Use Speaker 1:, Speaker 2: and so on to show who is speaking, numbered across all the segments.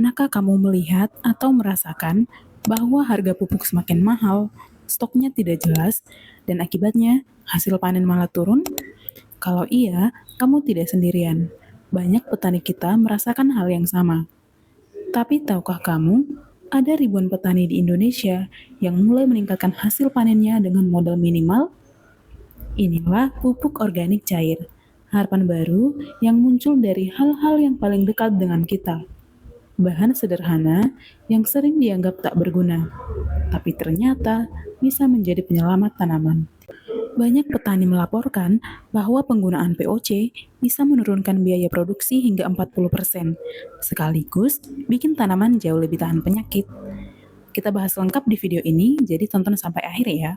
Speaker 1: Pernahkah kamu melihat atau merasakan bahwa harga pupuk semakin mahal, stoknya tidak jelas, dan akibatnya hasil panen malah turun? Kalau iya, kamu tidak sendirian. Banyak petani kita merasakan hal yang sama. Tapi tahukah kamu, ada ribuan petani di Indonesia yang mulai meningkatkan hasil panennya dengan modal minimal? Inilah pupuk organik cair, harapan baru yang muncul dari hal-hal yang paling dekat dengan kita. Bahan sederhana yang sering dianggap tak berguna, tapi ternyata bisa menjadi penyelamat tanaman. Banyak petani melaporkan bahwa penggunaan POC bisa menurunkan biaya produksi hingga 40%, sekaligus bikin tanaman jauh lebih tahan penyakit. Kita bahas lengkap di video ini, jadi tonton sampai akhir ya.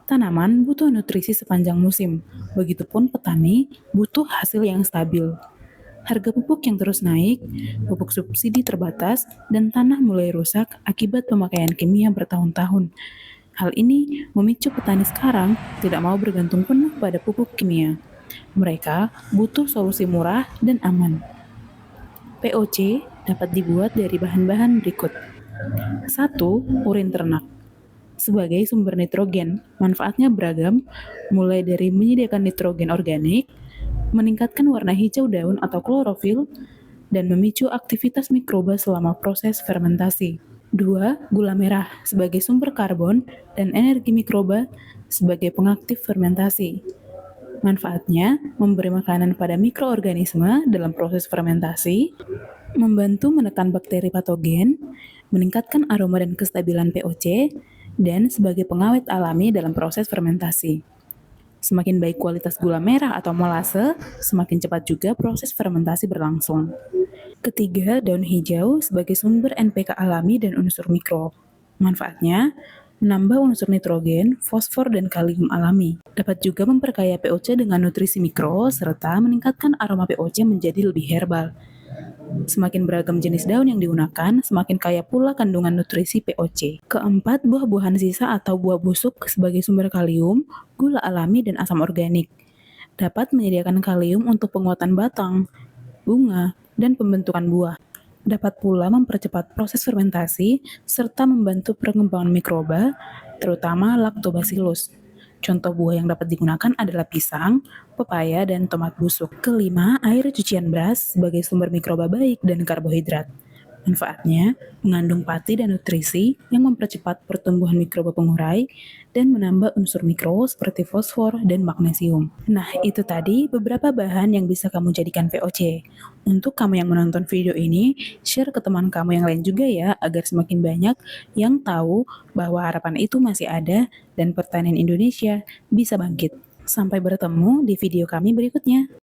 Speaker 1: Tanaman butuh nutrisi sepanjang musim, begitupun petani butuh hasil yang stabil. Harga pupuk yang terus naik, pupuk subsidi terbatas, dan tanah mulai rusak akibat pemakaian kimia bertahun-tahun. Hal ini memicu petani sekarang tidak mau bergantung penuh pada pupuk kimia. Mereka butuh solusi murah dan aman. POC dapat dibuat dari bahan-bahan berikut. 1. Urin ternak. Sebagai sumber nitrogen, manfaatnya beragam, mulai dari menyediakan nitrogen organik, meningkatkan warna hijau daun atau klorofil, dan memicu aktivitas mikroba selama proses fermentasi. 2. Gula merah sebagai sumber karbon dan energi mikroba sebagai pengaktif fermentasi. Manfaatnya memberi makanan pada mikroorganisme dalam proses fermentasi, membantu menekan bakteri patogen, meningkatkan aroma dan kestabilan POC, dan sebagai pengawet alami dalam proses fermentasi. Semakin baik kualitas gula merah atau molase, semakin cepat juga proses fermentasi berlangsung. Ketiga, daun hijau sebagai sumber NPK alami dan unsur mikro. Manfaatnya, menambah unsur nitrogen, fosfor, dan kalium alami. Dapat juga memperkaya POC dengan nutrisi mikro, serta meningkatkan aroma POC menjadi lebih herbal. Semakin beragam jenis daun yang digunakan, semakin kaya pula kandungan nutrisi POC. Keempat, buah-buahan sisa atau buah busuk sebagai sumber kalium, gula alami, dan asam organik. Dapat menyediakan kalium untuk penguatan batang, bunga, dan pembentukan buah. Dapat pula mempercepat proses fermentasi serta membantu perkembangan mikroba, terutama Lactobacillus. Contoh buah yang dapat digunakan adalah pisang, pepaya, dan tomat busuk. Kelima, air cucian beras sebagai sumber mikroba baik dan karbohidrat. Manfaatnya mengandung pati dan nutrisi yang mempercepat pertumbuhan mikroba pengurai dan menambah unsur mikro seperti fosfor dan magnesium. Nah, itu tadi beberapa bahan yang bisa kamu jadikan POC. Untuk kamu yang menonton video ini, share ke teman kamu yang lain juga ya, agar semakin banyak yang tahu bahwa harapan itu masih ada dan pertanian Indonesia bisa bangkit. Sampai bertemu di video kami berikutnya.